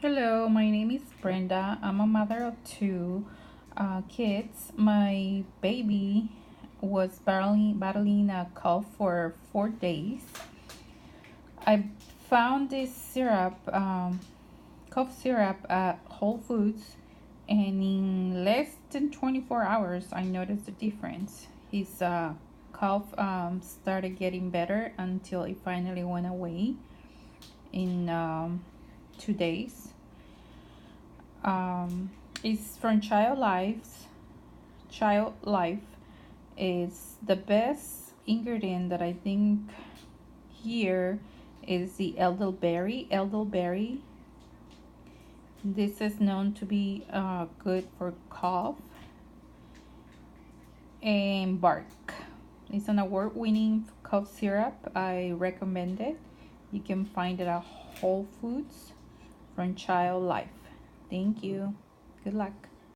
Hello, my name is Brenda. I'm a mother of two kids. My baby was battling a cough for 4 days. I found this cough syrup at Whole Foods, and in less than 24 hours, I noticed a difference. His cough started getting better until it finally went away in 2 days. um, is from Child Life is the best ingredient that I think here is the elderberry. Elderberry. This is known to be good for cough and bark. It's an award-winning cough syrup. I recommend it. You can find it at Whole Foods from Child Life. Thank you. Good luck.